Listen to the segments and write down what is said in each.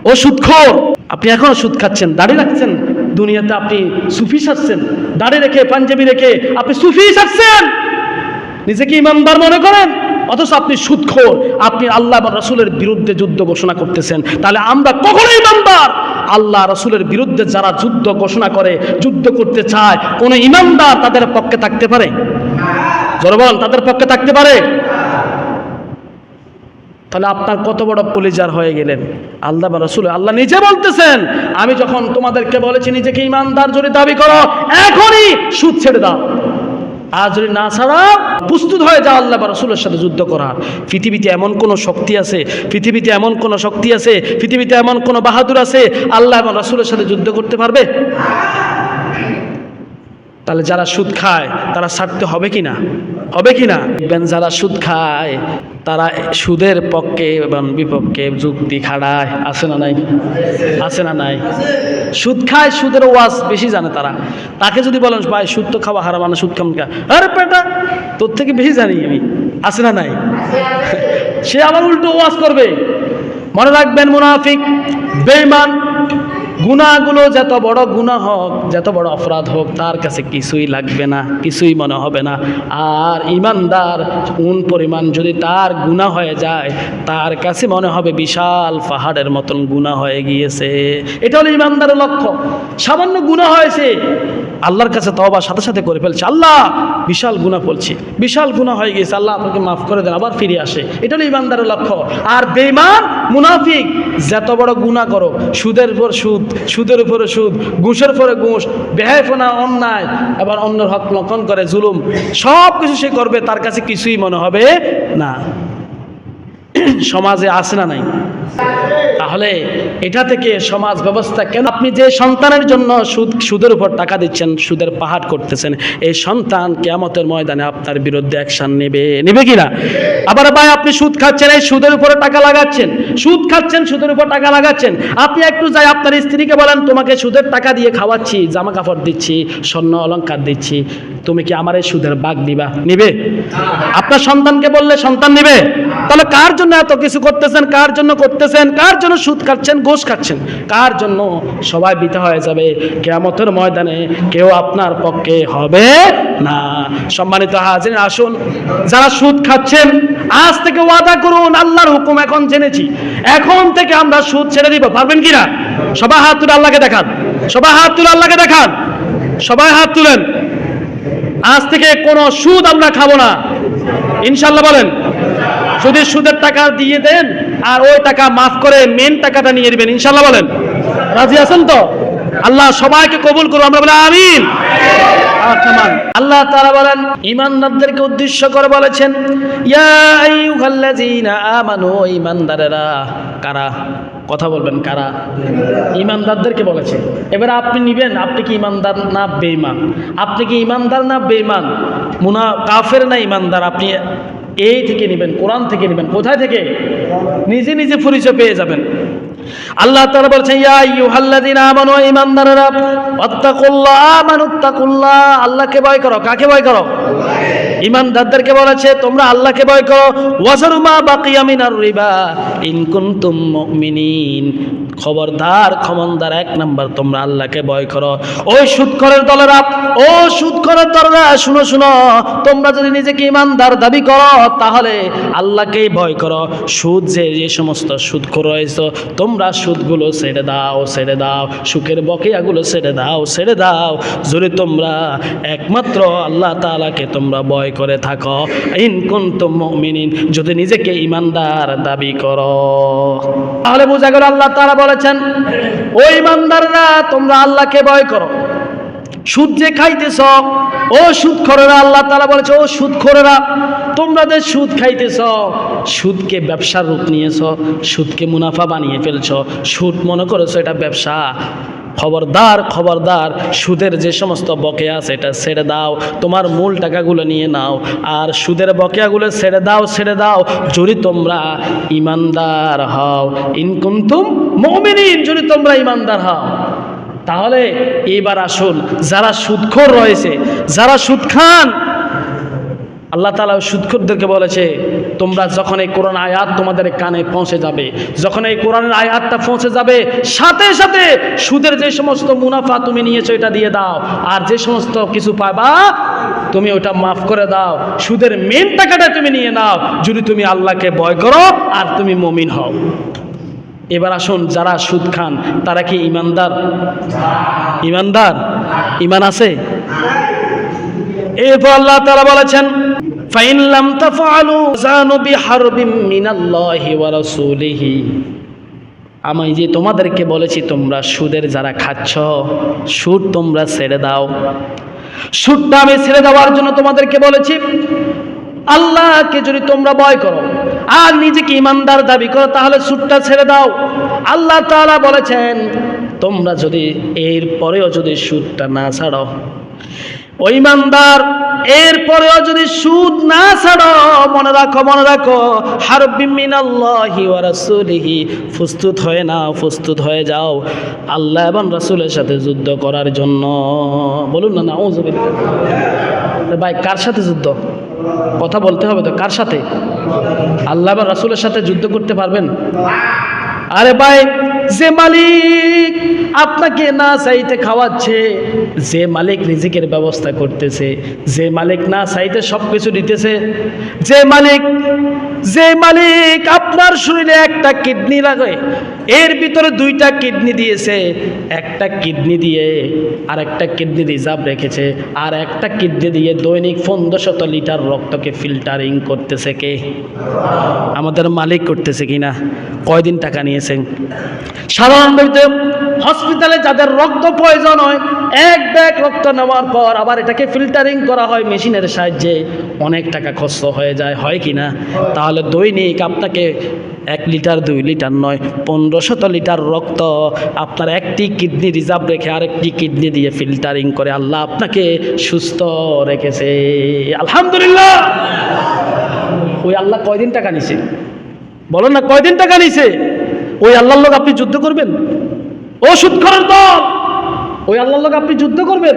ও সুদখোর, আপনি এখনো সুদ খাচ্ছেন, দাড়ি রাখছেন, দুনিয়াতে আপনি সুফি সাজছেন, দাড়ি রেখে পাঞ্জাবি রেখে আপনি সুফি সাজছেন, নিজেকে ইমানদার মনে করেন, অথচ আপনি সুদখোর, আপনি আল্লাহ এবং রাসূলের বিরুদ্ধে যুদ্ধ ঘোষণা করতেছেন। তাহলে আমরা কখনোই ইমানদার? আল্লাহ রাসূলের বিরুদ্ধে যারা যুদ্ধ ঘোষণা করে, যুদ্ধ করতে চায়, কোন ইমানদার তাদের পক্ষে থাকতে পারে? জোরে বলেন, তাদের পক্ষে থাকতে পারে? তাহলে আপনার কত বড় কলিজার হয়ে গেলেন। আল্লাহ বা রাসূল, আল্লাহ নিজে বলতেছেন, আমি যখন তোমাদেরকে বলেছি নিজেকে ইমানদার যদি দাবি করো, এখনই সুদ ছেড়ে দাও, আর যদি না ছাড়া প্রস্তুত হয়ে যাও আল্লাহ বা রাসূলের সাথে যুদ্ধ করার। পৃথিবীতে এমন কোন শক্তি আছে, পৃথিবীতে এমন কোন শক্তি আছে, পৃথিবীতে এমন কোন বাহাদুর আছে আল্লাহ এবং রাসূলের সাথে যুদ্ধ করতে পারবে? তাহলে যারা সুদ খায় তারা ছাড়তে হবে কি না? হবে কি না? যারা সুদ খায় তারা সুদের পক্ষে এবং বিপক্ষে যুক্তি খাড়ায়, আছে না নাই? আছে না নাই? সুদ খায়, সুদের ওয়াজ বেশি জানে তারা। তাকে যদি বলেন ভাই সুদ তো খাওয়া হারাম, সুদ খাম কা, আরে বেটা তোর থেকে বেশি জানি আমি, আছে না নাই? সে আবার উল্টো ওয়াজ করবে। মনে রাখবেন, মুনাফিক, বেঈমান, গুনাহগুলো যত বড় গুনাহ হোক, যত বড় অপরাধ হোক, তার কাছে কিছুই লাগবে না, কিছুই মনে হবে না। আর ইমানদার কোন পরিমাণ যদি তার গুনাহ হয়ে যায়, তার কাছে মনে হবে বিশাল পাহাড়ের মতন গুনাহ হয়ে গিয়েছে। এটা হলো ইমানদারের লক্ষ্য। সামান্য গুনাহ হয়েছে, আল্লাহর কাছে তওবা সাথে সাথে করে ফেলছে, আল্লাহ বিশাল গুনাহ করছি, বিশাল গুনাহ হয়ে গেছে, আল্লাহ আপনাকে মাফ করে দেন, আবার ফিরে আসে। এটা হলো ইমানদারের লক্ষ্য। আর বেঈমান, মুনাফিক যত বড় গুনাহ করো, সুদের উপর সুদ, সুদের উপরে সুদ, ঘুষের পরে ঘুষ, বেহায়াপনা, অন্যায়, আবার অন্যের হক লঙ্ঘন করে, জুলুম, সব কিছু সে করবে, তার কাছে কিছুই মনে হবে না। সমাজে আছে না নাই? তাহলে এটা থেকে সমাজ ব্যবস্থা কেন? আপনি যে সন্তানের জন্য সুদের উপর টাকা দিচ্ছেন, সুদের পাহাড় করতেছেন, এই সন্তান কিয়ামতের ময়দানে আপনার বিরুদ্ধে অ্যাকশন নেবে কিনা? আবার ভাই আপনি সুদ খাচ্ছেন, এই সুদের উপরে টাকা লাগাচ্ছেন, সুদ খাচ্ছেন, সুদের উপর টাকা লাগাচ্ছেন। আপনি একটু যাই আপনার স্ত্রীকে বলেন, তোমাকে সুদের টাকা দিয়ে খাওয়াচ্ছি, জামা কাপড় দিচ্ছি, স্বর্ণ অলংকার দিচ্ছি, তুমি কি আমার এই সুদের ভাগ দিবা? নিবে? আপনার সন্তানকে বললে সন্তান নিবে? তাহলে কার জন্য এত কিছু করতেছেন? কার জন্য করতেছেন? কার জন্য সুদ খাচ্ছেন, ঘুষ খাচ্ছেন? কার জন্য? সবাই বিতা হয়ে যাবে কিয়ামতের ময়দানে, কেউ আপনার পক্ষে হবে না। সম্মানিত হাজিরিন, আসুন যারা সুদ খাচ্ছেন আজ থেকে ওয়াদা করুন, আল্লাহর হুকুম এখন জেনেছি, এখন থেকে আমরা সুদ ছেড়ে দিব। পারবেন কিনা? সবাই হাত তুলে আল্লাহকে দেখান, সবাই হাত তুলে আল্লাহকে দেখান, সবাই হাত তুলেন। আজ থেকে কোনো সুদ আমরা খাবো না, ইনশাআল্লাহ বলেন। যদি সুদের টাকা দিয়ে দেন আর ওই টাকা মাফ করে মেন টাকাটা নিয়ে নেবেন, ইনশাআল্লাহ বলেন। রাজি আছেন তো? আল্লাহ সবাইকে কবুল করুন, আমরা বলি আমিন। আল্লাহ তাআলা বলেন, ঈমানদারদেরকে উদ্দেশ্য করে বলেছেন, ইয়া আইয়ুহাল্লাযীনা আমানু, ঈমানদারেরা। কারা? কথা বলবেন, কারা? ঈমানদারদেরকে বলেছে। এবারে আপনি নিবেন, আপনি কি ঈমানদার না বেঈমান? আপনি কি ঈমানদার না বেঈমান? কাফের না ঈমানদার? আপনি এই থেকে নেবেন, কোরআন থেকে নেবেন। কোথায় থেকে? নিজে নিজে পরিচয় পেয়ে যাবেন। আল্লাহ তাআলা বলছেন, ইয়া আইয়ুহাল্লাযীনা আমানু, ঈমানদাররা, ওয়াত্তাকুল্লাহ, আমানুত্তাকুল্লাহ, আল্লাহকে ভয় করো। কাকে ভয় করো? ঈমানদারদেরকে বলেছে তোমরা আল্লাহকে ভয় করো। ওয়াজারু মা বাকিয়া মিনার রিবা ইন কুনতুম মুমিনিন, খবরদার, খবরদার, এক নাম্বার তোমরা আল্লাহকে ভয় করো। ওই সুদখোরের দলেরা, ও সুদখোরের দলেরা, শুনো শুনো, তোমরা যদি নিজেকে ঈমানদার দাবি করো তাহলে আল্লাহকেই ভয় করো। সুদ যে সমস্ত সুদখোর রয়েছে, তোমরা সুদগুলো ছেড়ে দাও, ছেড়ে দাও, সুখের বকেয়াগুলো ছেড়ে দাও, ছেড়ে দাও। যদি তোমরা একমাত্র আল্লাহ তাআলাকে তোমরা ভয় করে থাকো, ইন কুনতুম মুমিনিন, যদি নিজেকে ঈমানদার দাবি করো, তাহলে বোঝা গেল আল্লাহ তাআলা বলেছেন, ও ঈমানদাররা, তোমরা আল্লাহকে ভয় করো। সুদ যে খাইতেছ, ও সুদখোরেরা, আল্লাহ তাআলা বলেছে, ও সুদখোরেরা, তোমরা যে সুদ খাইতেছ, সুদকে ব্যবসার রূপ নিয়েছ, সুদকে মুনাফা বানিয়ে ফেলছ, সুদ মনে করেছো এটা ব্যবসা। খবরদার, খবরদার, সুদের যে সমস্ত বকেয়া আছে এটা ছেড়ে দাও, তোমার মূল টাকাগুলো নিয়ে নাও, আর সুদের বকেয়াগুলো ছেড়ে দাও, ছেড়ে দাও, যদি তোমরা ঈমানদার হও। ইন কুনতুম মুমিনিন, যদি তোমরা ঈমানদার হও। তাহলে এইবার আসুন, যারা সুদখোর রয়েছে, যারা সুদ খান, আল্লাহ তাআলা সুদখোরদেরকে বলেছে তোমরা যখন এই কোরআন আয়াত তোমাদের কানে পৌঁছে যাবে, যখন এই কোরআনের আয়াতটা পৌঁছে যাবে, সাথে সাথে সুদের যে সমস্ত মুনাফা তুমি নিয়েছো এটা দিয়ে দাও, আর যে সমস্ত কিছু পাবা তুমি ওটা মাফ করে দাও। সুদের মেন টাকাটা তুমি নিয়ে নাও, যদি তুমি আল্লাহকে ভয় করো আর তুমি মুমিন হও। এবার আসুন, যারা সুদ খান তারা কি ইমানদার? ইমানদার? ইমান আছে? এরপর আল্লাহ তাআলা বলেছেন, ফাইন লাম তাফআলু জানু বিহারবিম মিনাল্লাহি ওয়া রাসূলিহি। আমি যে তোমাদেরকে বলেছি তোমরা সুদের যারা খাচ্ছ, সুদ তোমরা ছেড়ে দাও। সুদটা আমি ছেড়ে দেওয়ার জন্য তোমাদেরকে বলেছি। আল্লাহকে যদি তোমরা ভয় করো আর নিজেকে ইমানদার দাবি করো তাহলে সুদটা ছেড়ে দাও। আল্লাহ তাআলা বলেছেন তোমরা যদি এর পরেও যদি সুদটা না ছাড়ো, ও ইমানদার এরপরেও যদি সুদ না ছাড়ো, মনে রাখো মনে রাখো, হারবিম মিনাল্লাহি ওয়া রাসূলিহি, প্রস্তুত হয়ে নাও, প্রস্তুত হয়ে যাও আল্লাহ এবং রাসূলের সাথে যুদ্ধ করার জন্য। বলুন না নাউযুবিল্লাহ। ভাই কার সাথে যুদ্ধ? কথা বলতে হবে তো, কার সাথে? আল্লাহ এবং রাসূলের সাথে যুদ্ধ করতে পারবেন? আরে ভাই, যে মালিক আপনাকে না চাইতে খাওয়াচ্ছে, যে মালিক রিজিকের ব্যবস্থা করতেছে, যে মালিক না চাইতে সব কিছু দিতেছে, যে মালিক আপনার শরীরে একটা কিডনি লাগে, এর ভিতরে দুইটা কিডনি দিয়েছে, একটা কিডনি দিয়ে আর একটা কিডনি রিজার্ভ রেখেছে, আর একটা কিডনি দিয়ে দৈনিক 1500 লিটার রক্তকে ফিল্টারিং করতেছে কে? আমাদের মালিক করতেছে কিনা? কয়দিন টাকা নিয়েছেন? সাধারণভাবে হসপিটালে যাদের রক্ত প্রয়োজন হয়, এক ব্যাগ রক্ত নেওয়ার পর আবার এটাকে ফিল্টারিং করা হয় মেশিনের সাহায্যে, অনেক টাকা খরচ হয়ে যায়, হয় কি না? তাহলে দৈনিক আপনাকে 1 লিটার 2 লিটার নয়, 1500 লিটার রক্ত আপনার একটি কিডনি রিজার্ভ রেখে আরেকটি কিডনি দিয়ে ফিল্টারিং করে আল্লাহ আপনাকে সুস্থ রেখেছে। আলহামদুলিল্লাহ। ওই আল্লাহ কয়দিন টাকা নিছে? বলো না, কয়দিন টাকা নিছে? ওই আল্লাহর লোক আপনি যুদ্ধ করবেন? ও সুদখোরের দল, ওই আল্লাহর লোক আপনি যুদ্ধ করবেন?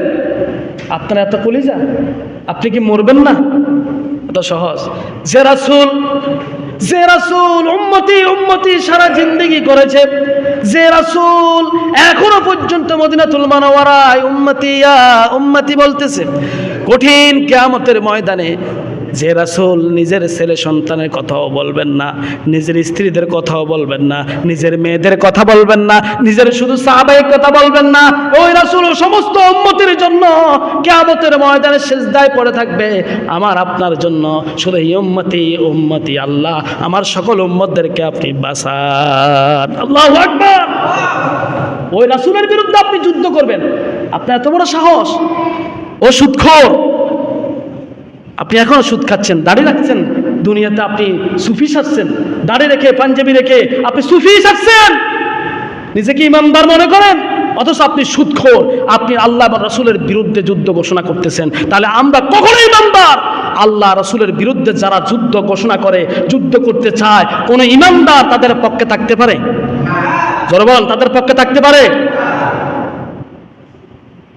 আপনার এত কলিজা, আপনি কি মরবেন না? এত সহজ। যে রাসূল উম্মতি উম্মতি সারা জিন্দেগি করেছে, যে রাসূল এখনো পর্যন্ত মদিনাতুল মুনাওয়ারায় উম্মতি ইয়া উম্মতি বলতেছে, কঠিন কিয়ামতের ময়দানে যে রাসূল নিজের ছেলে সন্তানের কথাও বলবেন না, নিজের স্ত্রীদের কথাও বলবেন না, নিজের মেয়েদের কথা বলবেন না, নিজের শুধু সাহাবায়ের কথা বলবেন না, ওই রাসূল সমস্ত উম্মতের জন্য কিয়ামতের ময়দানে সিজদায় পড়ে থাকবে। আমার আপনার জন্য শুধু উম্মতি উম্মতি, আল্লাহ আমার সকল উম্মতদেরকে আপনি বাঁচান। আল্লাহু আকবার। ওই রাসূলের বিরুদ্ধে আপনি যুদ্ধ করবেন? আপনার এত বড় সাহস? ও সুদখোর, আপনি এখনো সুদ খাচ্ছেন, দাড়ি রাখছেন, দুনিয়াতে আপনি সুফি সাজছেন, দাড়ি রেখে পাঞ্জাবি রেখে আপনি সুফি সাজছেন, নিজেকে ইমানদার মনে করেন, অথচ আপনি সুদখোর, আপনি আল্লাহ বা রাসূলের বিরুদ্ধে যুদ্ধ ঘোষণা করতেছেন। তাহলে আমরা কখনো ইমানদার? আল্লাহ রাসূলের বিরুদ্ধে যারা যুদ্ধ ঘোষণা করে, যুদ্ধ করতে চায়, কোন ইমানদার তাদের পক্ষে থাকতে পারে? জোরে বলেন, তাদের পক্ষে থাকতে পারে?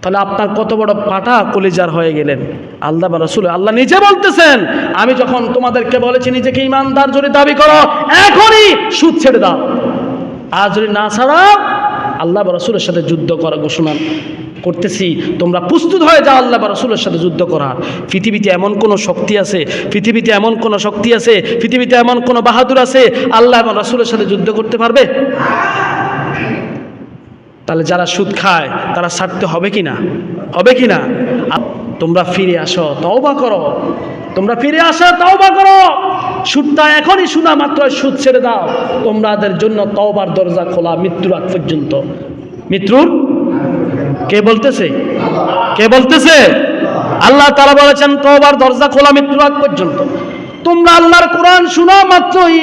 তাহলে আপনার কত বড় পাটা কলিজার হয়ে গেলেন। আল্লাহ বা রাসূল, আল্লাহ নিজে বলতেছেন, আমি যখন তোমাদেরকে বলেছি নিজেকে ইমানদার যদি দাবি করো এখনই সুদ ছেড়ে দাও, আর যদি না ছাড়াও আল্লাহ বা রাসূলের সাথে যুদ্ধ করা ঘোষণা করতেছি, তোমরা প্রস্তুত হয়ে যাও আল্লাহ বা রাসূলের সাথে যুদ্ধ করার। পৃথিবীতে এমন কোনো শক্তি আছে, পৃথিবীতে এমন কোনো শক্তি আছে, পৃথিবীতে এমন কোনো বাহাদুর আছে আল্লাহ এবং রাসূলের সাথে যুদ্ধ করতে পারবে? তাহলে যারা সুদ খায় তারা ছাড়তে হবে কি না? হবে কি না? তোমরা ফিরে আসো, তওবা করো, তোমরা ফিরে আসো, তওবা করো। সুদটা এখনই শোনা মাত্র সুদ ছেড়ে দাও। তোমাদের জন্য তওবার দরজা খোলা মৃত্যুর আগ পর্যন্ত। মৃত্যুর কে বলতেছে? কে বলতেছে? আল্লাহ তাআলা বলেছেন তওবার দরজা খোলা মৃত্যুর আগ পর্যন্ত। তোমরা আল্লাহর কোরআন শোনা মাত্রই,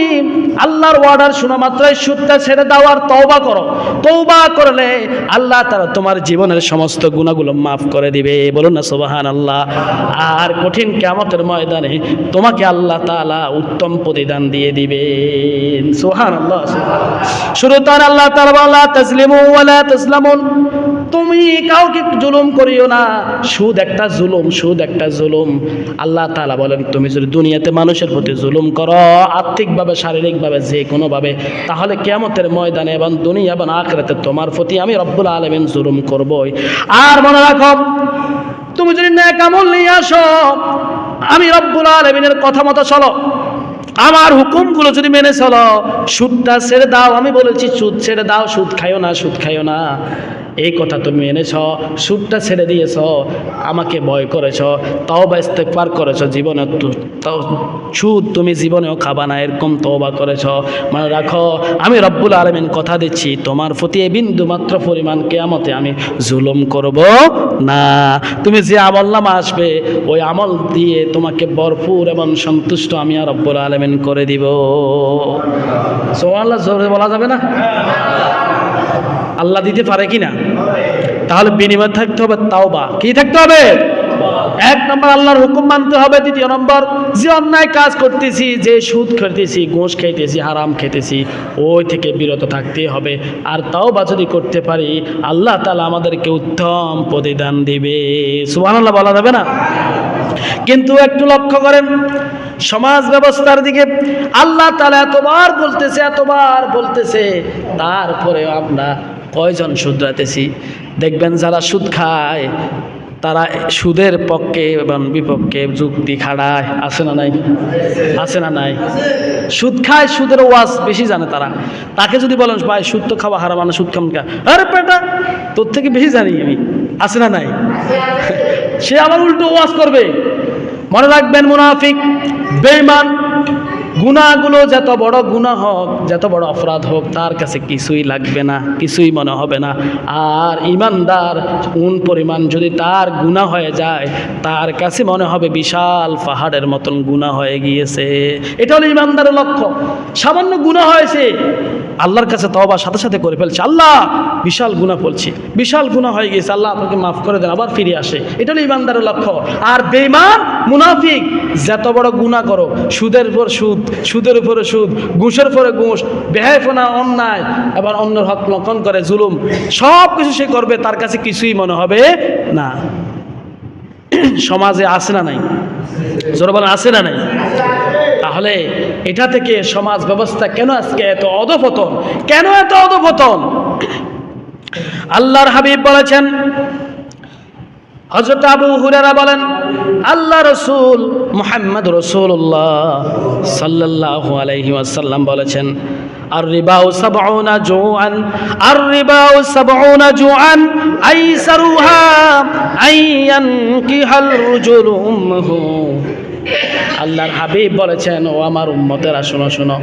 আল্লাহর ওয়ার্ডার শোনা মাত্রই সুদটা ছেড়ে দাও আর তওবা করো। তওবা করলে আল্লাহ তাআলা তোমার জীবনের সমস্ত গুনাহগুলো মাফ করে দিবে। বলুন না সুবহানাল্লাহ। আর কঠিন কিয়ামতের ময়দানে তোমাকে আল্লাহ তাআলা উত্তম প্রতিদান দিয়ে দিবেন। সুবহানাল্লাহ। শুরুতে আল্লাহ তাআলা বলা তাসলিমু ওয়া লা তাসলামুন, তুমি কাউকে জুলুম করিও না। সুদ একটা জুলুম, সুদ একটা জুলুম। আল্লাহ তাআলা বলেন তুমি যদি দুনিয়াতে মানুষের প্রতি জুলুম করো, আর্থিকভাবে, শারীরিকভাবে, যে কোনোভাবে, তাহলে কিয়ামতের ময়দানে এবং দুনিয়া এবং আখিরাতে তোমার প্রতি আমি রব্বুল আলামিন জুলুম করবই। আর মনে রাখো, তুমি যদি নেক আমল নিয়ে আসো, আমি রব্বুল আলামিনের কথা মতো চলো, আমার হুকুমগুলো যদি মেনে চলো, সুদটা ছেড়ে দাও। আমি বলেছি সুদ ছেড়ে দাও, সুদ খাইও না, সুদ খাইও না। এই কথা তুমি এনেছ, সুদটা ছেড়ে দিয়েছ, আমাকে ভয় করেছ, তওবা ইস্তেগফার করেছ, জীবনে সুদ তুমি জীবনেও খাবা না, এরকম তওবা করেছ। মনে রাখো, আমি রব্বুল আলামিন কথা দিচ্ছি, তোমার প্রতি এই বিন্দু মাত্র পরিমাণ কিয়ামতে আমি জুলুম করব না। তুমি যে আমল নামা আসবে, ওই আমল দিয়ে তোমাকে ভরপুর এবং সন্তুষ্ট আমি আর রব্বুল আলামিন করে দিব। সুবহানাল্লাহ জোরে বলা যাবে না? আল্লাহ দিতে পারে কিনা? তাহলে বিনিময় থাকতে হবে তাওবা। কি থাকতে হবে? এক নম্বর আল্লাহর হুকুম মানতে হবে। দ্বিতীয় নম্বর, যে অন্যায় কাজ করতেছি, যে সুদ খেতেছি, ঘুষ খেতেছি, হারাম খেতেছি, ওই থেকে বিরত থাকতে হবে। আর তাওবা যদি করতে পারি, আল্লাহ তাআলা আমাদেরকে উত্তম প্রতিদান দিবে। সুবহানাল্লাহ বলা যাবে না? কিন্তু একটু লক্ষ্য করেন, সমাজ ব্যবস্থার দিকে আল্লাহ তাআলা এতবার বলতেছে, তারপরে আমরা কয়জন শুধরাতেছি? দেখবেন যারা সুদ খায় তারা সুদের পক্ষে এবং বিপক্ষে যুক্তি খাড়ায়, আছে না নাই? আছে না নাই? সুদ খায়, সুদের ওয়াজ বেশি জানে তারা। তাকে যদি বলেন ভাই সুদ তো খাওয়া হারাম, না সুদ খাম কা, আরে বেটা তোর থেকে বেশি জানি আমি, আছে না নাই? সে আবার উল্টো ওয়াজ করবে। মনে রাখবেন, মুনাফিক, বেঈমান, গুনাহগুলো যত বড় গুনাহ হোক, যত বড় অপরাধ হোক, তার কাছে কিছুই লাগবে না, কিছুই মনে হবে না। আর ইমানদার পরিমাণ যদি তার গুনাহ হয়ে যায়, তার কাছে মনে হবে বিশাল পাহাড়ের মতন গুনাহ হয়ে গিয়েছে। এটা হলো ইমানদারের লক্ষ্য। সামান্য গুনাহ হয়েছে, আল্লাহর কাছে তওবা সাথে সাথে করে ফেলছে, আল্লাহ বিশাল গুনাহ বলছি, বিশাল গুনাহ হয়ে গিয়েছে, আল্লাহ আপনাকে মাফ করে দেন, আবার ফিরে আসে। এটা হলো ইমানদারের লক্ষ্য। আর বেঈমান, মুনাফিক, যত বড় গুনাহ করো, সুদের উপর সুদ, সুদের উপরে সুদ, ঘুষের উপরে ঘুষ, বেহায়াপনা, অন্যায়, আবার অন্যের হক লঙ্ঘন করে, জুলুম, সব কিছু সে করবে, তার কাছে কিছুই মনে হবে না। সমাজে আছে না নাই? জোরে বলেন, আছে না নাই? তাহলে এটা থেকে সমাজ ব্যবস্থা কেন আজকে এত অধঃপতন? কেন এত অধঃপতন? আল্লাহর হাবিব বলেছেন, হযরত আবু হুরায়রা বলেন, আল্লাহ রাসূল মুহাম্মদ রাসূলুল্লাহ সাল্লাল্লাহু আলাইহি ওয়াসাল্লাম বলেছেন, আর-রিবাউ সাবউনা জুআন, আর-রিবাউ সাবউনা জুআন, আইসারুহা আইয়ানকিহাল রুজুলু উম্মুহু। আল্লাহর হাবিব বলেছেন, ও আমার উম্মতেরা শোনো শোনো।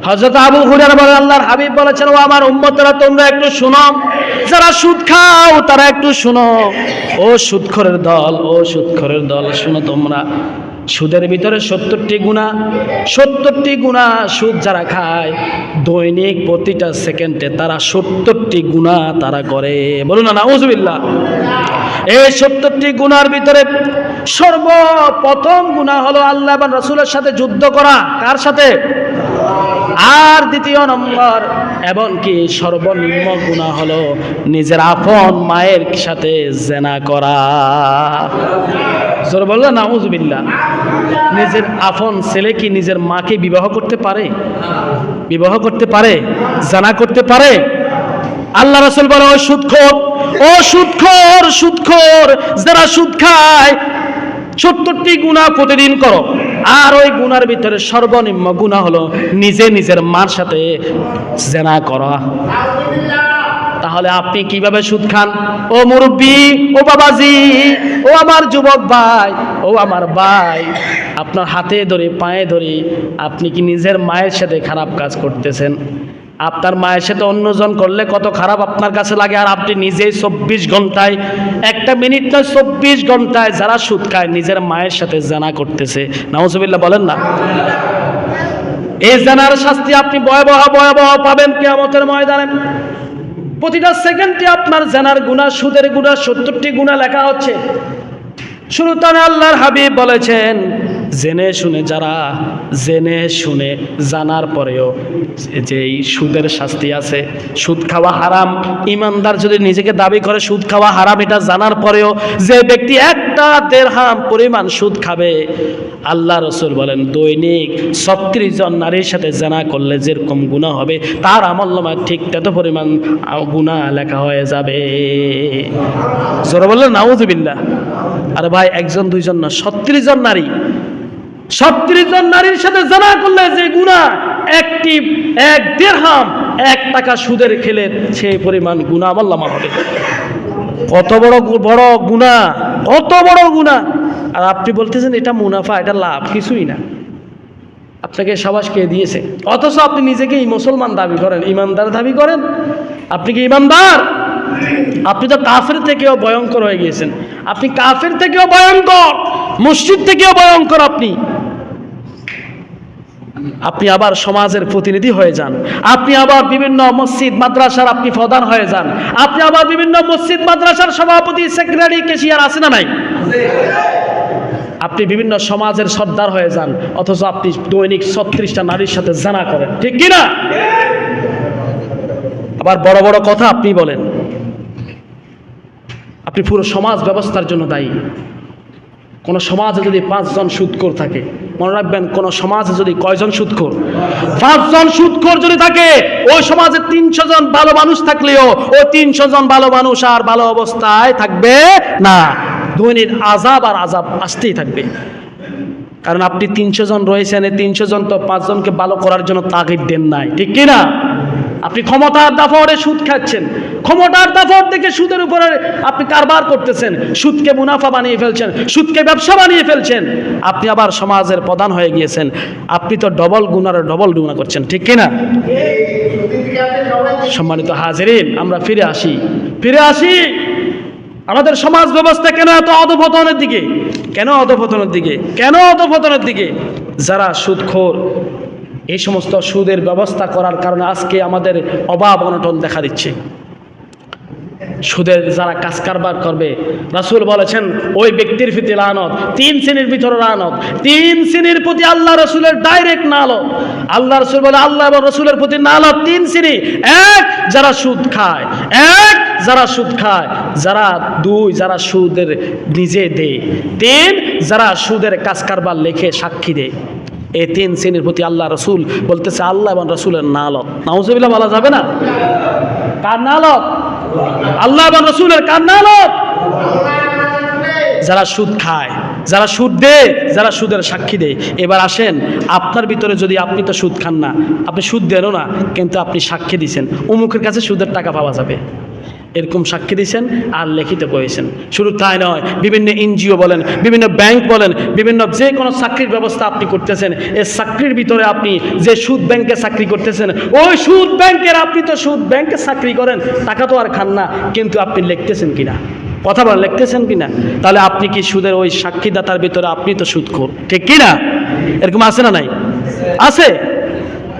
হযরত আবু হুরায়রা বলেন, আল্লাহর হাবিব বলেছেন, ও আমার উম্মতেরা তোমরা একটু শোনো, যারা সুদ খাও তারা একটু শোনো। ও সুদখোরের দল, ও সুদখোরের দল, শোনো তোমরা। সুদের ভিতরে 70টি গুনাহ, 70টি গুনাহ। সুদ যারা খায়, দৈনিক প্রতিটা সেকেন্ডে তারা 70টি গুনাহ তারা করে। বলুন না নাউজুবিল্লাহ। এই 70টি গুনার ভিতরে সর্বপ্রথম গুনাহ হলো আল্লাহ এবং রাসূলের সাথে যুদ্ধ করা। কার সাথে? আর দ্বিতীয় নম্বর এবং কি সর্বনিম্ন গুনাহ হলো নিজের আপন মায়ের সাথে জিনা করা। জোরে বললো নাউজুবিল্লাহ। নিজের আপন ছেলে কি নিজের মাকে বিবাহ করতে পারে? বিবাহ করতে পারে? জিনা করতে পারে? আল্লাহ রাসূল বলে, ও সুদখোর, ও সুদখোর, সুদখোর, যারা সুদ খায় 70টি গুনাহ প্রতিদিন করো। আর ওই গুনার ভিতরে সর্বনিম্ন গুনাহ হলো নিজের মার সাথে জিনা করা। তাহলে আপনি কিভাবে সুদ খান? ও মুরব্বি, ও বাবাজি, ও আমার যুবক ভাই, ও আমার ভাই, আপনার হাতে ধরে পায়ে ধরে আপনি কি নিজের মায়ের সাথে খারাপ কাজ করতেছেন? আপনার মায়ের সাথে অন্যজন করলে কত খারাপ আপনার কাছে লাগে, আর আপনি নিজেই 24 ঘন্টায়, একটা মিনিট নয় 24 ঘন্টায় যারা সুদ খায় নিজের মায়ের সাথে জিনা করতেছে। নাউজুবিল্লাহ বলেন না। এই জিনার শাস্তি আপনি ভয়াবহ পাবেন কিয়ামতের ময়দানে। প্রতিটা সেকেন্ডে আপনার জিনার গুনাহ, সুদের গুনাহ 70টি গুনাহ লেখা হচ্ছে। শুরুতে আল্লাহর হাবিব বলেছেন, জেনে শুনে জানার পরেও যে এই সুদের শাস্তি আছে, সুদ খাওয়া হারাম, ইমানদার যদি নিজেকে দাবি করে সুদ খাওয়া হারাম এটা জানার পরেও যে ব্যক্তি একটা দিরহাম পরিমাণ সুদ খাবে, আল্লাহ রাসূল বলেন দৈনিক 36 জন নারীর সাথে জেনা করলে যেরকম গুনাহ হবে তার আমলনামায় ঠিক তত পরিমাণ গুনাহ লেখা হয়ে যাবে। জোরে বললেন নাউযুবিল্লাহ। আরে ভাই একজন দুইজন না, 36 জন নারী, 36 জন নারীর সাথে জেনা করলে যে গুনাহ, এক দিরহাম 1 টাকা সুদের খেলে সেই পরিমাণ গুনাহ আমলনামা হবে। কত বড় গুনাহ, কত বড় গুনাহ। আর আপনি বলতেছেন এটা মুনাফা, এটা লাভ, কিছুই না। আপনাকে সাবাস কে দিয়েছে? অথচ আপনি নিজেকে মুসলমান দাবি করেন, ইমানদার দাবি করেন। আপনি কি ইমানদার? আপনি তো কাফের থেকেও ভয়ঙ্কর হয়ে গিয়েছেন। আপনি কাফের থেকেও ভয়ঙ্কর, মুশরিক থেকেও ভয়ঙ্কর। আপনি আবার সমাজের প্রতিনিধি হয়ে যান, আপনি আবার বিভিন্ন মসজিদ মাদ্রাসার আপনি প্রধান হয়ে যান, আপনি আবার বিভিন্ন মসজিদ মাদ্রাসার সভাপতি, সেক্রেটারি, ক্যাশিয়ার আছে না নাই? আপনি বিভিন্ন সমাজের সর্দার হয়ে যান, অথচ আপনি দৈনিক 36টা নারীর সাথে জেনা করেন, ঠিক কি না? আবার বড় বড় কথা আপনি বলেন। আপনি পুরো সমাজ ব্যবস্থার জন্য দায়ী। কোন সমাজে যদি 5 জন সুদখোর থাকে, মনে রাখবেন কোন সমাজে যদি কয়জন সুদখোর? 5 জন সুদখোর যদি থাকে, ওই সমাজে 300 জন ভালো মানুষ থাকলেও ও 300 জন ভালো মানুষ আর ভালো অবস্থায় থাকবে না। দৈনিক আযাব আর আযাব আসতেই থাকবে। কারণ আপনি 300 জন রয়েছেন, এই 300 জন তো 5 জনকে ভালো করার জন্য তাগিদ দেন নাই, ঠিক কি না? আপনি ক্ষমতার দাপটে সুদ খাচ্ছেন, ক্ষমতার দাপট থেকে সুদের উপরে আপনি কারবার করতেছেন, সুদকে মুনাফা বানিয়ে ফেলছেন, সুদকে ব্যবসা বানিয়ে ফেলছেন। আপনি আবার সমাজের প্রধান হয়ে গিয়েছেন, আপনি তো ডবল গুনাহ করছেন, ঠিক কি না? সম্মানিত হাজিরিন, আমরা ফিরে আসি আমাদের সমাজ ব্যবস্থা কেন এত অধঃপতনের দিকে? কেন অধঃপতনের দিকে? যারা সুদখোর, এই সমস্ত সুদের ব্যবস্থা করার কারণে আজকে আমাদের অভাব অনটন দেখা দিচ্ছে। সুদের যারা কাজ কারবার করবে, রাসূল বলেছেন ওই ব্যক্তির প্রতি লানত, 3 শ্রেণীর ভিতরে লানত, 3 শ্রেণীর প্রতি আল্লাহ রাসূলের ডাইরেক্ট লানত। আল্লাহ রাসূল বলে আল্লাহ এবং রাসূলের প্রতি লানত 3 শ্রেণী। 1 যারা সুদ খায়, 2 যারা সুদের নিজে দেয়, 3 যারা সুদের কাজ কারবার লেখে সাক্ষী দেয়। এই 3 শ্রেণীর প্রতি আল্লাহ রাসূল বলতেছে আল্লাহ এবং রাসূলের লানত। নাউযুবিল্লাহ বলা যাবে না? কার লানত? আল্লাহ এবং রাসূলের। কার লানত? যারা সুদ খায়, যারা সুদ দেয়, যারা সুদের সাক্ষী দেয়। এবার আসেন, আপনার ভিতরে যদি, আপনি তো সুদ খান না, আপনি সুদ দেনও না, কিন্তু আপনি সাক্ষী দিয়েছেন অমুকের কাছে সুদের টাকা পাওয়া যাবে, এরকম সাক্ষী দিয়েছেন আর লিখিত করেছেন। শুধু তাই নয়, বিভিন্ন এনজিও বলেন, বিভিন্ন ব্যাংক বলেন, বিভিন্ন যে কোনো চাকরির ব্যবস্থা আপনি করতেছেন, এই চাকরির ভিতরে আপনি যে সুদ ব্যাংকে চাকরি করতেছেন, ওই সুদ ব্যাংকের, আপনি তো সুদ ব্যাংকে চাকরি করেন, টাকা তো আর খান না, কিন্তু আপনি লিখতেছেন কিনা? কথা বলেন, লিখতেছেন কিনা? তাহলে আপনি কি সুদের ওই সাক্ষীদাতার ভিতরে আপনি তো সুদখোর, ঠিক কিনা? এরকম আছে না নাই? আছে।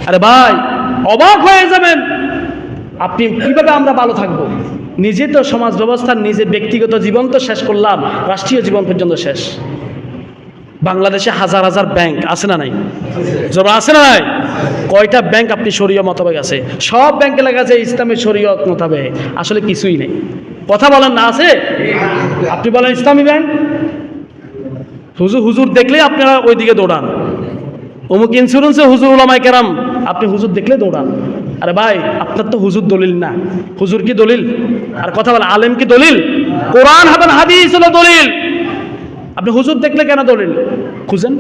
আরে ভাই, অবাক হয়ে যাবেন আপনি, কিভাবে আমরা ভালো থাকবো? নিজে তো সমাজ ব্যবস্থার, নিজে ব্যক্তিগত জীবন তো শেষ করলাম, রাষ্ট্রীয় জীবন পর্যন্ত শেষ। বাংলাদেশে হাজার হাজার ব্যাংক আছে না নাই? জোর আছে না নাই? কয়টা ব্যাংক আপনি শরীয়ত মোতাবেক আছে? সব ব্যাংকে লেখা আছে ইসলামী শরীয়ত মোতাবেক, আসলে কিছুই নেই। কথা বলেন না, আছে? আপনি বলেন ইসলামী ব্যাংক, হুজুর দেখলেই আপনারা ওইদিকে দৌড়ান। অমুক ইন্স্যুরেন্সে হুজুর উলামায়ে কেরাম, আপনি হুজুর দেখলে দৌড়ান। আরে ভাই, আপনার তো হুজুর দলিল না। হুজুর কি দলিল? আর কথা বলে আলেম কি দলিল? কোরআন হাদিস হলো দলিল। আপনি হুজুর দেখলে কেন দলিল খুঁজেন?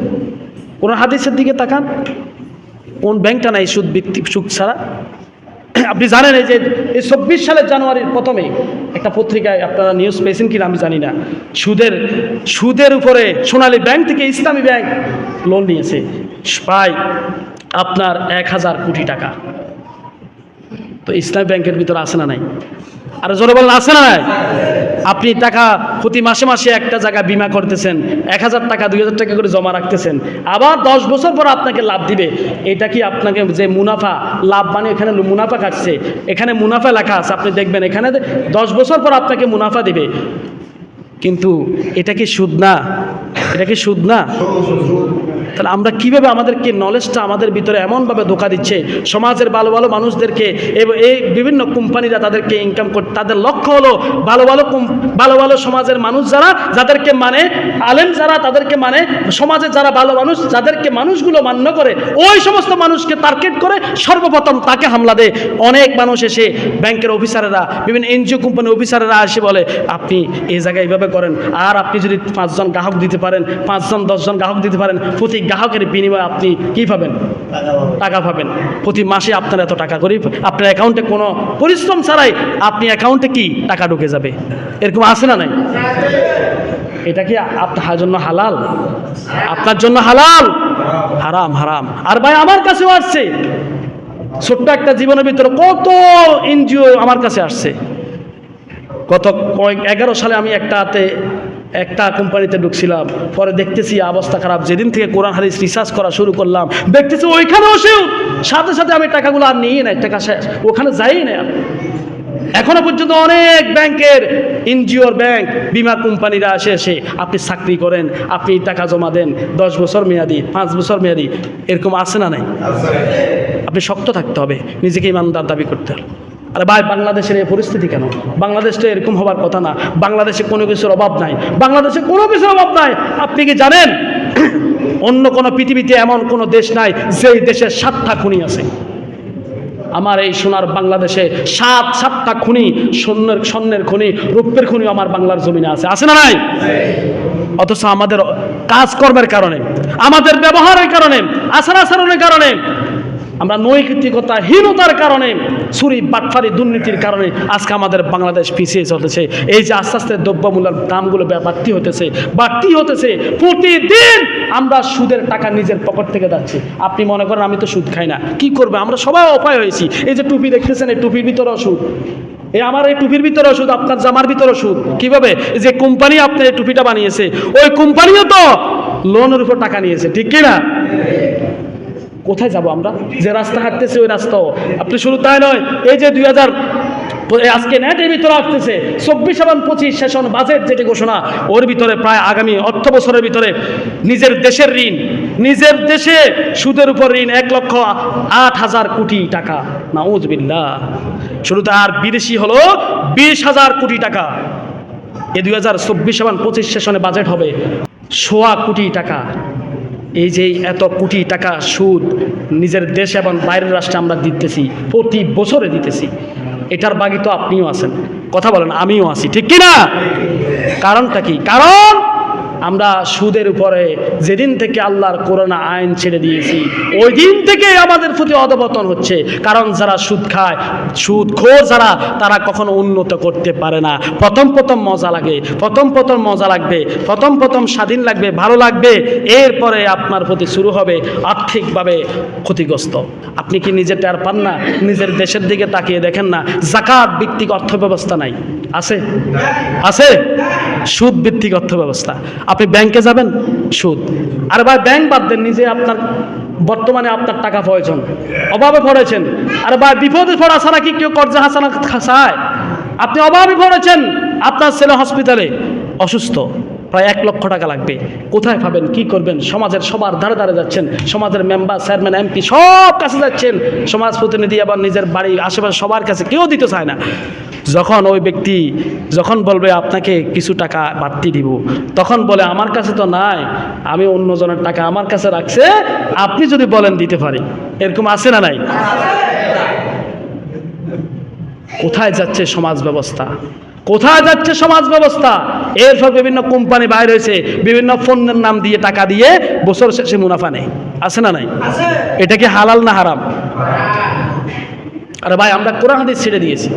কোরআন হাদিসের দিকে তাকান। কোন ব্যাংকটা নাই সুদ ভিত্তিক, সুদ ছাড়া? আপনি জানেন এই যে এই 24 সালের জানুয়ারির প্রথমে একটা পত্রিকায়, আপনারা নিউজ পেয়েছেন কিনা আমি জানি না, সুদের উপরে সোনালী ব্যাংক থেকে ইসলামী ব্যাংক লোন নিয়েছে প্রায় আপনার 1000 কোটি টাকা। তো ইসলামী ব্যাংকের ভিতরে আছে না নাই? আর জোরে বলেন, আছে না নাই? আপনি টাকা প্রতি মাসে মাসে একটা জায়গায় বিমা করতেছেন, 1000 টাকা 2000 টাকা করে জমা রাখতেছেন, আবার 10 বছর পর আপনাকে লাভ দিবে। এটা কি আপনাকে যে মুনাফা, লাভ মানে এখানে মুনাফা কাটছে, এখানে মুনাফা লেখা আছে, আপনি দেখবেন এখানে 10 বছর পর আপনাকে মুনাফা দিবে। কিন্তু এটা কি সুদ না? এটা কি সুদ না? তাহলে আমরা কিভাবে আমাদেরকে নলেজটা আমাদের ভিতরে এমনভাবে ধোঁকা দিচ্ছে, সমাজের ভালো ভালো মানুষদেরকে এই বিভিন্ন কোম্পানিরা তাদেরকে ইনকাম করতে, তাদের লক্ষ্য হলো ভালো ভালো সমাজের মানুষ যারা, যাদেরকে মানে আলেম যারা, তাদেরকে মানে সমাজে যারা ভালো মানুষ, যাদেরকে মানুষগুলো মান্য করে, ওই সমস্ত মানুষকে টার্গেট করে সর্বপ্রথম তাকে হামলা দেয়। অনেক মানুষ এসে ব্যাংকের অফিসারেরা, বিভিন্ন এনজিও কোম্পানির অফিসারেরা এসে বলে আপনি এই জায়গায় এইভাবে করেন, আর আপনি যদি 5 জন গ্রাহক দিতে পারেন, 5 জন 10 জন গ্রাহক দিতে পারেন, প্রতি গ্রাহকের বিনিময়ে আপনি কি পাবেন? টাকা পাবেন। প্রতি মাসে আপনার এত টাকা করে আপনার অ্যাকাউন্টে কোনো পরিশ্রম ছাড়াই আপনি অ্যাকাউন্টে কি টাকা ঢুকে যাবে। এরকম আছে না নাই? এটা কি আপনার জন্য হালাল? আপনার জন্য হালাল? হারাম, হারাম। আর ভাই আমার কাছেও আসছে, ছোট্ট একটা জীবনের ভিতরে কত এনজিও আমার কাছে আসছে। গত 11 সালে আমি একটা কোম্পানিতে ঢুকছিলাম, পরে দেখতেছি অবস্থা খারাপ। যেদিন থেকে কোরআন হাদিস রিসার্চ করা শুরু করলাম, দেখতেছি ওইখানে বসেও সাথে সাথে আমি টাকাগুলো আর নিয়ে নাই, টাকা শেষ, ওখানে যাই না। এখনো পর্যন্ত অনেক ব্যাংকের, এনজিওর ব্যাংক, বিমা কোম্পানিরা এসে আপনি চাকরি করেন, আপনি টাকা জমা দেন, 10 বছর মেয়াদি, 5 বছর মেয়াদি, এরকম আছে না নাই? আপনি শক্ত থাকতে হবে, নিজেকে ইমানদার দাবি করতে হবে। আরে ভাই, বাংলাদেশের এই পরিস্থিতি কেন? বাংলাদেশটা এরকম হবার কথা না। বাংলাদেশে কোনো কিছুর অভাব নাই, বাংলাদেশে কোনো কিছুর অভাব নাই। আপনি কি জানেন অন্য কোনো পৃথিবীতে এমন কোনো দেশ নাই যেই দেশে 7টা খনি আছে? আমার এই সোনার বাংলাদেশে 7টা খনি, স্বর্ণের খনি, রৌপ্যের খনি আমার বাংলার জমিনে আছে, আছে না নাই? অথচ আমাদের কাজকর্মের কারণে, আমাদের ব্যবহারের কারণে, আচার আচরণের কারণে, আমরা নৈতিকতাহীনতার কারণে, চুরি বাটফারি দুর্নীতির কারণে আজকে আমাদের বাংলাদেশ পিছিয়ে চলতেছে। এই যে আস্তে আস্তে দ্রব্যমূল্যের দামগুলো বাড়তি হতেছে, প্রতিদিন আমরা সুদের টাকা নিজের পকেট থেকে যাচ্ছে। আপনি মনে করেন আমি তো সুদ খাই না, কি করবে? আমরা সবাই অপায় হয়েছি। এই যে টুপি দেখতেছেন, এই টুপির ভিতরেও সুদ, আমার এই টুপির ভিতরে ওষুধ, আপনার জামার ভিতরে ওষুধ। কিভাবে? যে কোম্পানি আপনার এই টুপিটা বানিয়েছে, ওই কোম্পানিও তো লোনের উপর টাকা নিয়েছে, ঠিক কিনা? কোথায় যাব আমরা? যে রাস্তা হাঁটতেছে ওই রাস্তাও আপনি শুরু, তাই নয়। এই যে 2000 আজকে নেটের ভিতরে আসতেছে 24 এবং 25 সেশন বাজেট যেটি ঘোষণা, ওর ভিতরে প্রায় আগামী অর্থ বছরের ভিতরে নিজের দেশের ঋণ, নিজের দেশে সুদের উপর ঋণ 1,08,000 কোটি টাকা, নাউজুবিল্লাহ। শুরুতে আর বিদেশি হলো 20,000 কোটি টাকা। এই 2024 এবং 25 সেশনে বাজেট হবে 1,000 কোটি টাকা। এই যে এত কোটি টাকা সুদ নিজের দেশ এবং বাইরের রাষ্ট্রে আমরা দিতেছি, প্রতি বছরে দিতেছি, এটার বাকি তো আপনিও আছেন। কথা বলেন, আমিও আছি, ঠিক কিনা? কারণটা কি? কারণ আমরা সুদের উপরে যেদিন থেকে আল্লাহর কোরআন আইন ছেড়ে দিয়েছি, ওই দিন থেকে আমাদের প্রতি অধপতন হচ্ছে। কারণ যারা সুদ খায়, সুদখোর যারা, তারা কখনো উন্নত করতে পারে না। প্রথম মজা লাগে, প্রথম মজা লাগবে, প্রথম স্বাধীন লাগবে, ভালো লাগবে, এরপরে আপনার প্রতি শুরু হবে আর্থিকভাবে ক্ষতিগ্রস্ত। আপনি কি নিজে টের পান না? নিজের দেশের দিকে তাকিয়ে দেখেন না, যাকাত ভিত্তিক অর্থ ব্যবস্থা নাই, আছে? আছে সুদ ভিত্তিক অর্থ ব্যবস্থা। আপনি ব্যাংকে যাবেন, সুদ। আরে ভাই, ব্যাংক বাদ দেন, নিজে আপনার বর্তমানে আপনার টাকা প্রয়োজন, অভাবে পড়েছেন। আরে ভাই, বিপদে পড়া ছাড়া কি কেউ কর্জা হাসানা খায়? আপনি অভাবে পড়েছেন, আপনার ছেলে হসপিটালে অসুস্থ, প্রায় 1 লক্ষ টাকা লাগবে, কোথায় পাবেন? কি করবেন? সমাজের সবার ধারে ধারে যাচ্ছেন, সমাজের মেম্বার, চেয়ারম্যান, এমপি সব কাছে যাচ্ছেন, সমাজ প্রতিনিধি আবার নিজের বাড়ি আশেপাশে সবার কাছে, কেউ দিতে চায় না। যখন ওই ব্যক্তি যখন বলবে আপনাকে কিছু টাকা বাড়তি দিব, তখন বলে আমার কাছে তো নাই, আমি অন্যজনের টাকা আমার কাছে রাখছে, আপনি যদি বলেন দিতে পারি। এরকম আছে না নাই? কোথায় যাচ্ছে সমাজ ব্যবস্থা? কোথায় যাচ্ছে সমাজ ব্যবস্থা? এরপর বিভিন্ন কোম্পানি বাইর হয়েছে, বিভিন্ন পণ্যের নাম দিয়ে টাকা দিয়ে বছর শেষে মুনাফা নেই, আছে না নাই? এটা কি হালাল না হারাম? আরে ভাই, আমরা কোরআন হাদিস ছেড়ে দিয়েছি,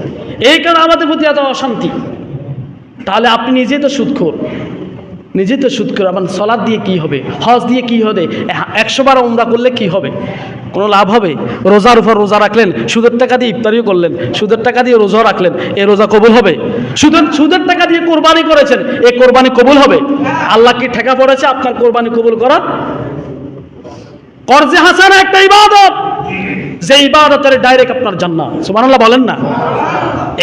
এই কারণে আমাদের প্রতি এত অশান্তি। তাহলে আপনি নিজেই তো সুদখোর, আমার সালাত দিয়ে কি হবে? হজ দিয়ে কি হবে? 100 বার উমরা করলে কি হবে? কোনো লাভ হবে? রোজার উপর রোজা রাখলেন, সুদের টাকা দিয়ে ইফতারিও করলেন, সুদের টাকা দিয়ে রোজা রাখলেন, এই রোজা কবুল হবে? সুদের টাকা দিয়ে কোরবানি করেছেন, এই কোরবানি কবুল হবে? আল্লাহ কি ঠেকা পড়েছে আপনার কোরবানি কবুল করার? কর্জে হাসানা একটা ইবাদত, যে ইবাদতের ডাইরেক্ট আপনার জান্নাত। সুবহানাল্লাহ বলেন না?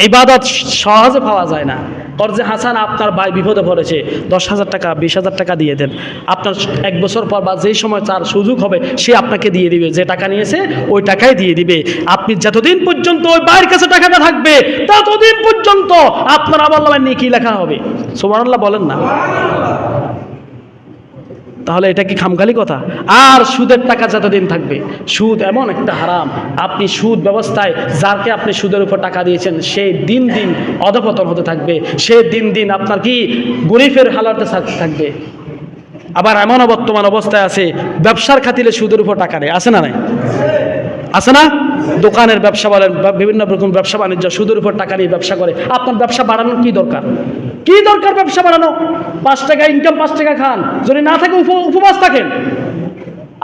ইবাদত সহজে পাওয়া যায় না। কর্জে হাসান, আপনার ভাই বিপদে পড়েছে, 10,000 টাকা 20,000 টাকা দিয়ে দেন। আপনার 1 বছর পর বা যেই সময় তার সুযোগ হবে সে আপনাকে দিয়ে দিবে, যে টাকা নিয়েছে ওই টাকাই দিয়ে দিবে। আপনি যতদিন পর্যন্ত ওই ভাইয়ের কাছে টাকাটা থাকবে ততদিন পর্যন্ত আপনার আমলনামায় নেকি লেখা হবে। সুবহানাল্লাহ বলেন না? তাহলে এটা কি খামখালি কথা? আর সুদের টাকা যতদিন থাকবে, সুদ এমন একটা হারাম, আপনি সুদ ব্যবস্থায় যাকে আপনি সুদের উপর টাকা দিয়েছেন সে দিন দিন অধপতন হতে থাকবে, সে দিন দিন আপনার কি গরিবের হালাতে থাকবে। আবার এমনও বর্তমান অবস্থায় আছে ব্যবসার খাতিরে সুদের উপর টাকা নেয়, আছে না নাই? আছে না? দোকানের ব্যবসা বলেন বা বিভিন্ন রকম ব্যবসা বাণিজ্য সুদের উপর টাকা নিয়ে ব্যবসা করে। আপনার ব্যবসা বাড়ানোর কি দরকার? কি দরকার ব্যবসা বাড়ানো? 5 টাকা ইনকাম 5 টাকা খান, যদি না থাকে উপবাস থাকেন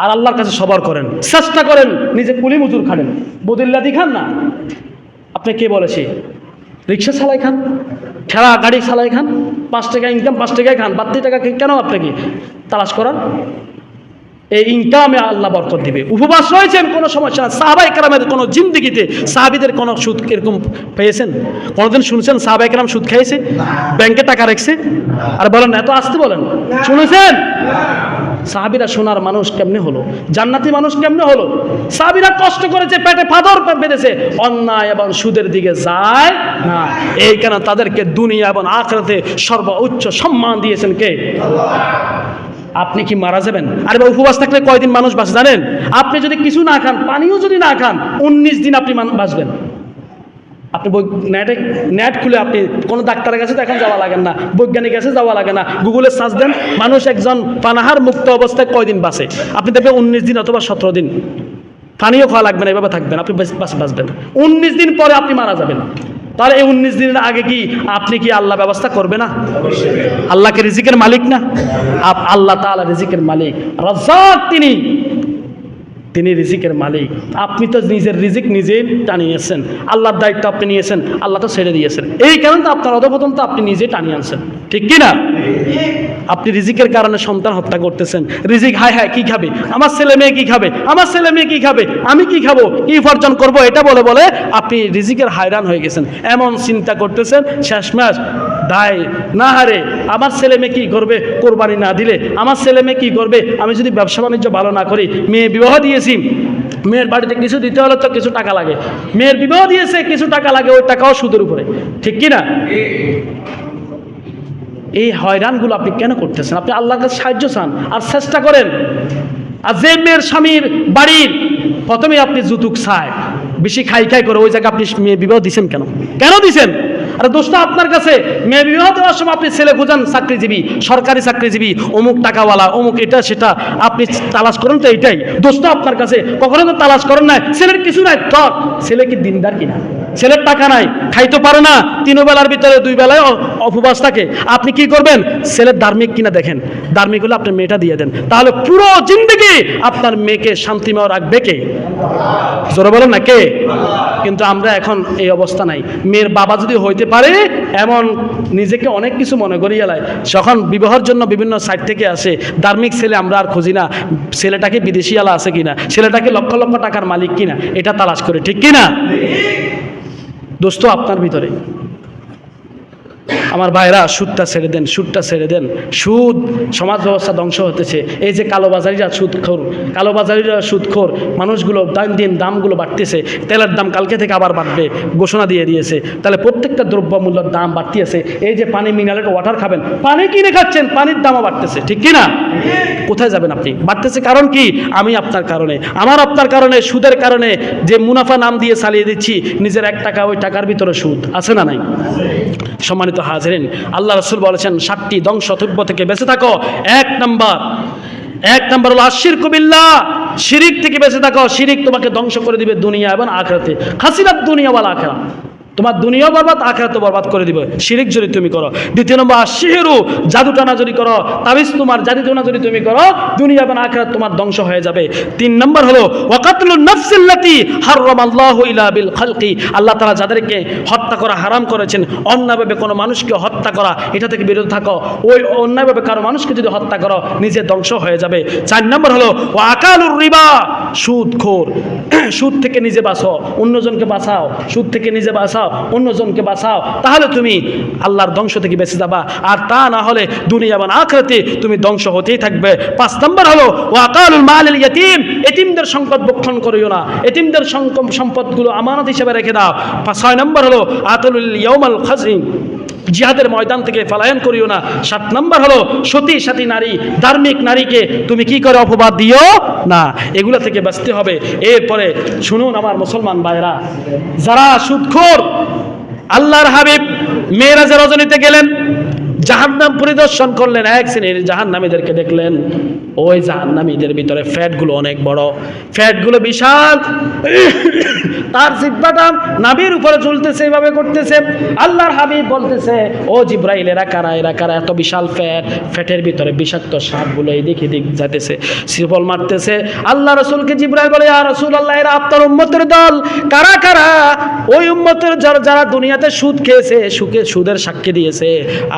আর আল্লাহর কাছে সবর করেন, চেষ্টা করেন, নিজে কুলি মজুর খানেন, বদিল্লাদি খান না। আপনি কে বলেছে রিক্সা চালাই খান, ঠেলা গাড়ি চালাই খান, 5 টাকা ইনকাম 5 টাকায় খান, বাড়তি টাকা কেন আপনাকে তালাশ করার? এই ইনকামে আল্লাহ বরকত দিবে। উপবাস রয়েছেন কোনো সমস্যা না। সাহাবায়ে কেরামের কোনো জিন্দেগিতে সাহাবীদের কোনো সুদ এরকম পেয়েছেন? কোনোদিন শুনছেন সাহাবায়ে কেরাম সুদ খাইছে, ব্যাংকে টাকা রাখছে? আর বলেন এত আসতে বলেন, শুনেছেন? সাহাবীরা সোনার মানুষ কেমনে হলো, জান্নাতি মানুষ কেমনে হলো? সাহাবীরা কষ্ট করেছে, পেটে পাথর বেঁধেছে, অন্যায় এবং সুদের দিকে যায় না। এই কারণে তাদেরকে দুনিয়া এবং আখিরাতে সর্বোচ্চ সম্মান দিয়েছেন কে? আল্লাহ। আপনি কি মারা যাবেন? আরে ভাই, উপবাস থাকলে কয়দিন মানুষ বাঁচে জানেন? আপনি যদি কিছু না খান, পানিও যদি না খান, 19 দিন আপনি বাঁচবেন। আপনি নেট খুলে আপনি কোনো ডাক্তারের কাছে এখন যাওয়া লাগে না, বৈজ্ঞানিক কাছে যাওয়া লাগে না, গুগলে সার্চ দেন মানুষ একজন পানাহার মুক্ত অবস্থায় কয়দিন বাঁচে। আপনি দেখবেন 19 দিন অথবা 17 দিন। পানিও খাওয়া লাগবে না, এভাবে থাকবেন, আপনি বাঁচবেন। 19 দিন পরে আপনি মারা যাবেন। তাহলে এই 19 দিনের আগে কি আপনি কি আল্লাহ ব্যবস্থা করবে না? আল্লাহকে রিজিকের মালিক না? আল্লাহ তাআলা রিজিকের মালিক, রাজ্জাক তিনি রিজিকের মালিক। আপনি তো নিজের রিজিক নিজেই টানিয়েছেন, আল্লাহর দায়িত্ব আপনি নিয়েছেন, আল্লাহ তো ছেড়ে দিয়েছেন। এই কারণে তো আপনার অধপতন তো আপনি নিজে টানিয়ে আনছেন, ঠিক কি না? আপনি রিজিকের কারণে সন্তান হত্যা করতেছেন। রিজিক হায় হায় কি খাবে, আমার ছেলে মেয়ে কি খাবে, আমার ছেলে মেয়ে কি খাবে, আমি কি খাবো, কি উপার্জন করবো, এটা বলে বলে আপনি রিজিকের হায়রান হয়ে গেছেন। এমন চিন্তা করতেছেন শেষমেশ দায় না হারে আমার ছেলে মেয়ে কি করবে কোরবানি না দিলে, আমার ছেলে মেয়ে কি করবে আমি যদি ব্যবসা বাণিজ্য ভালো না করি। মেয়ে বিবাহ দিয়েছি, মেয়ের বাড়িতে কিছু দিতে হলে তো কিছু টাকা লাগে, মেয়ের বিবাহ দিয়েছে কিছু টাকা লাগে, ওই টাকাও সুদের উপরে, ঠিক কি না? এই হয়রানগুলো আপনি কেন করতেছেন? আপনি আল্লাহর কাছে সাহায্য চান আর চেষ্টা করেন। আর যে মেয়ের স্বামীর বাড়ির প্রথমে আপনি যৌতুক চায়, বেশি খাই করে, ওই জায়গায় আপনি মেয়ে বিবাহ দিচ্ছেন কেন? কেন দিচ্ছেন? আরে দোষটা আপনার কাছে। মেয়ে বিবাহ দেওয়ার সময় আপনি ছেলে খুঁজান চাকরিজীবী, সরকারি চাকরিজীবী, অমুক টাকাওয়ালা, অমুক এটা সেটা, আপনি তালাশ করেন তো এইটাই দোষটা আপনার কাছে। কখনো তো তালাশ করেন না ছেলের কিছু নাই, টক ছেলে কি দিনদার কিনা, ছেলের টাকা নাই, খাইতে পারে না, 3 বেলার ভিতরে 2 বেলায় উপবাস থাকে। আপনি কি করবেন? ছেলের ধার্মিক কিনা দেখেন, ধার্মিক হলে আপনার মেয়েটা দিয়ে দেন, তাহলে পুরো জিন্দগি আপনার মেয়েকে শান্তিময় রাখবে কে? জোরে বলেন না কে? কিন্তু আমরা এখন এই অবস্থা নাই। মেয়ের বাবা যদি হইতে পারে এমন নিজেকে অনেক কিছু মনে করিয়ে লাই, যখন বিবাহের জন্য বিভিন্ন সাইট থেকে আসে, ধার্মিক ছেলে আমরা আর খুঁজি না, ছেলেটাকে বিদেশি আলা আছে কিনা, ছেলেটাকে লক্ষ লক্ষ টাকার মালিক কিনা, এটা তালাশ করে, ঠিক কিনা? দোস্ত আপনার ভিতরে। আমার ভাইরা সুদটা ছেড়ে দেন, সুদটা ছেড়ে দেন। সুদ সমাজ ব্যবস্থা ধ্বংস হতেছে। এই যে কালোবাজারিরা সুদখোর, কালোবাজারিরা সুদখোর, মানুষগুলো দিন দামগুলো বাড়তেছে। তেলের দাম কালকে থেকে আবার বাড়বে ঘোষণা দিয়ে দিয়েছে। তাহলে প্রত্যেকটা দ্রব্যমূল্যের দাম বাড়তেছে। এই যে পানি মিনারেল ওয়াটার খাবেন, পানি কিনে খাচ্ছেন, পানির দামও বাড়তেছে, ঠিক কি না? কোথায় যাবেন আপনি? বাড়তেছে কারণ কি? আমি আপনার কারণে, আমার আপনার কারণে, সুদের কারণে। যে মুনাফা নাম দিয়ে চালিয়ে দিচ্ছি, নিজের 1 টাকা ওই টাকার ভিতরে সুদ আছে না নাই? সম্মানিত হাজিরিন, আল্লাহ রাসূল বলেছেন 7টি ধ্বংসতব্য থেকে বেঁচে থাকো। 1 নাম্বার হলো আশিরকু বিল্লাহ, শিরিক থেকে বেঁচে থাকো। শিরিক তোমাকে ধ্বংস করে দিবে দুনিয়া এবং আখিরাতে। খাসিরাত দুনিয়া ওয়াল আখিরা, তোমার দুনিয়াও বরবাদ, আখিরাতও বরবাদ করে দিবে শিরিক যদি তুমি করো। 2 নম্বর আশিহরু, জাদু টানা যদি করো, তাবিজ তোমার জাদু টানা যদি তুমি করো, দুনিয়া এবং আখিরাত তোমার ধ্বংস হয়ে যাবে। 3 নম্বর হলো ওয়াকাতলুন নাফসিল্লাতি হারামাল্লাহু ইলা বিল খালকি, আল্লাহ তাআলা যাদেরকে হত্যা করা হারাম করেছেন, অন্যায়ভাবে কোনো মানুষকে হত্যা করা, এটা থেকে বিরত থাকো। ওই অন্যায়ভাবে কারো মানুষকে যদি হত্যা করো, নিজে ধ্বংস হয়ে যাবে। 4 নম্বর হলো ওয়াকালুর রিবা, সুদখোর, সুদ থেকে নিজে বাঁচো, অন্যজনকে বাঁচাও, সুদ থেকে নিজে বাঁচাও। অন্যজনকে বাঁচাও, তাহলে তুমি আল্লাহর ধ্বংস থেকে বেঁচে যাবা। আর তা না হলে দুনিয়া এবং আখিরাতে তুমি ধ্বংস হতেই থাকবে। 5 নম্বর হলো ওয়াকালুল মালিল ইয়াতীম, এতিমদের সম্পদ ভক্ষণ করিও না, এতিমদের সম্পদগুলো আমানত হিসেবে রেখে দাও। 6 নম্বর হলো আতুল ইয়াউমাল খাসিম, জিহাদের ময়দান থেকে পলায়ন করিও না। 7 নম্বর হলো সতী সাথী নারী, ধার্মিক নারীকে তুমি কি করে অপবাদ দিও না, এগুলো থেকে বাঁচতে হবে। এরপরে শুনুন আমার মুসলমান ভাইরা, যারা সুদখোর, আল্লাহর হাবিব মেরাজের রজনীতে গেলেন, জাহান্নাম পরিদর্শন করলেন, এক শ্রেণীর জাহান্নামীদেরকে দেখলেন। ওই জাহান্নামীদের ভিতরে ফ্যাটগুলো অনেক বড়, ফ্যাটগুলো বিশাল, তার জিহ্বাটা নাভির উপরে ঝুলতেছে, এইভাবে করতেছে। আল্লাহর হাবিব বলতেছে, ও জিব্রাইল, এরা কারা, এরা কারা, এত বিশাল ফ্যাট, ফ্যাটের ভিতরে বিষাক্ত সাপগুলো এদিক এদিক যাইতেছে, সিফল মারতেছে। আল্লাহ রসুলকে জিব্রাইল বলে, ইয়া রাসূলুল্লাহ, এরা আপনার উম্মতের দল। কারা কারা? ওই উম্মতের যারা দুনিয়াতে সুদ খেয়েছে, সুদের সাক্ষী দিয়েছে,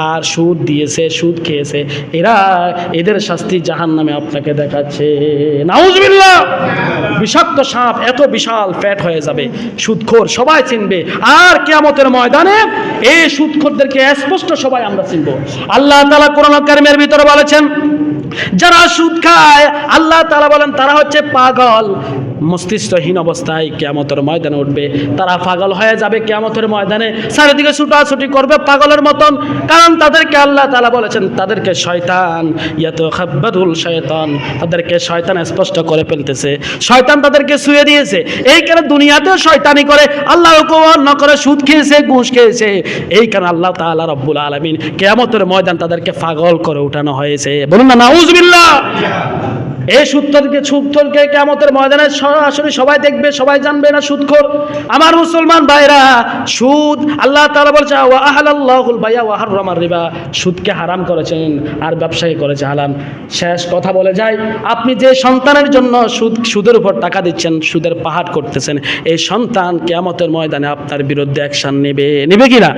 আর সুদ দিয়েছে, সুদ খেয়েছে, এদের শাস্তি জাহান্নামে আপনাকে দেখাচ্ছে। নাউজুবিল্লাহ। বিষাক্ত সাপ এত বিশাল ফ্যাট হয়ে যাবে, সুদখোর সবাই চিনবে। আর কিয়ামতের ময়দানে এই সুদখোরদেরকে স্পষ্ট সবাই আমরা চিনব। আল্লাহ তাআলা কোরআন কারীমের ভিতরে বলেছেন, যারা সুদ খায়, আল্লাহ তাআলা বলেন তারা হচ্ছে পাগল, মস্তিষ্কহীন অবস্থায় কিয়ামতের ময়দানে উঠবে। তারা পাগল হয়ে যাবে কিয়ামতের ময়দানে, চারিদিকে ছুটাছুটি করবে পাগলের মতন। কারণ তাদেরকে আল্লাহ তাআলা বলেছেন, তাদেরকে শয়তান ইয়াতাখাব্বাতুল শয়তান, তাদেরকে শয়তান স্পষ্ট করে ফেলতেছে, শয়তান তাদেরকে শুয়ে দিয়েছে। এই কারণে দুনিয়াতেও শয়তানি করে, আল্লাহর হুকুম অমান্য করে, সুদ খেয়েছে, ঘুষ খেয়েছে। এই কারণে আল্লাহ তাআলা রব্বুল আলামিন কিয়ামতের ময়দান তাদেরকে পাগল করে উঠানো হয়েছে। বলুন না নাউজুবিল্লাহ। এই সুদখোরকে কিয়ামতের ময়দানে সরাসরি সবাই দেখবে, সবাই জানবে না সুদখোর। আমার মুসলমান ভাইরা, সুদ আল্লাহ তাআলা বলছে, ওয়া আহালাল্লাহুল বাইয়া ওয়া হাররামার রিবা, সুদকে হারাম করেছেন আর ব্যবসায়ী করেছে হালাল। শেষ কথা বলে যায়, আপনি যে সন্তানের জন্য সুদের উপর টাকা দিচ্ছেন, সুদের পাহাড় করতেছেন, এই সন্তান কিয়ামতের ময়দানে আপনার বিরুদ্ধে অ্যাকশন নেবে কিনা?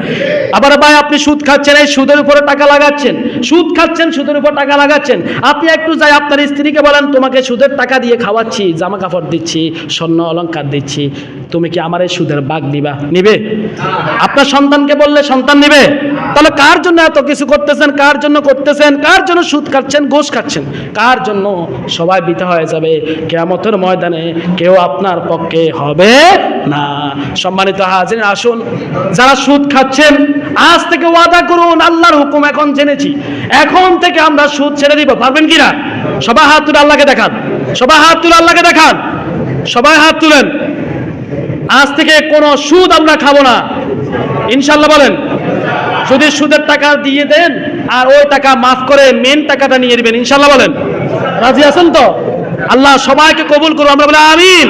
আবার ভাই, আপনি সুদ খাচ্ছেন, এই সুদের উপরে টাকা লাগাচ্ছেন, সুদ খাচ্ছেন, সুদের উপর টাকা লাগাচ্ছেন। আপনি একটু যাই আপনার স্ত্রীকে বলেন, তোমাকে সুদের টাকা দিয়ে খাওয়াচ্ছি, জামা কাপড় দিচ্ছি, স্বর্ণ অলংকার দিচ্ছি, তুমি কি আমার এই সুদের ভাগ দিবা? নিবে? আপনার সন্তানকে বললে সন্তান নিবে? তাহলে কার জন্য এত কিছু করতেছেন, কার জন্য করতেছেন, কার জন্য সুদ খাচ্ছেন, ঘুষ খাচ্ছেন, কার জন্য? সবাই বিতা হয়ে যাবে কিয়ামতের ময়দানে, কেউ আপনার পক্ষে হবে না। সম্মানিত হাজিরিন, আসুন, যারা সুদ খাচ্ছেন আজ থেকে ওয়াদা করুন, আল্লাহর হুকুম এখন জেনেছি, এখন থেকে আমরা সুদ ছেড়ে দিব। পারবেন কিনা? সবাই হাত তুলে আল্লাহকে দেখান, সবাই হাত তুলে আল্লাহকে দেখান, সবাই হাত তুলেন। আজ থেকে কোনো সুদ আমরা খাবো না, ইনশাআল্লাহ বলেন। যদি সুদের টাকা দিয়ে দেন আর ওই টাকা মাফ করে মেন টাকাটা নিয়ে নেবেন, ইনশাআল্লাহ বলেন। রাজি আছেন তো? আল্লাহ সবাইকে কবুল করুন, আমরা বলি আমিন।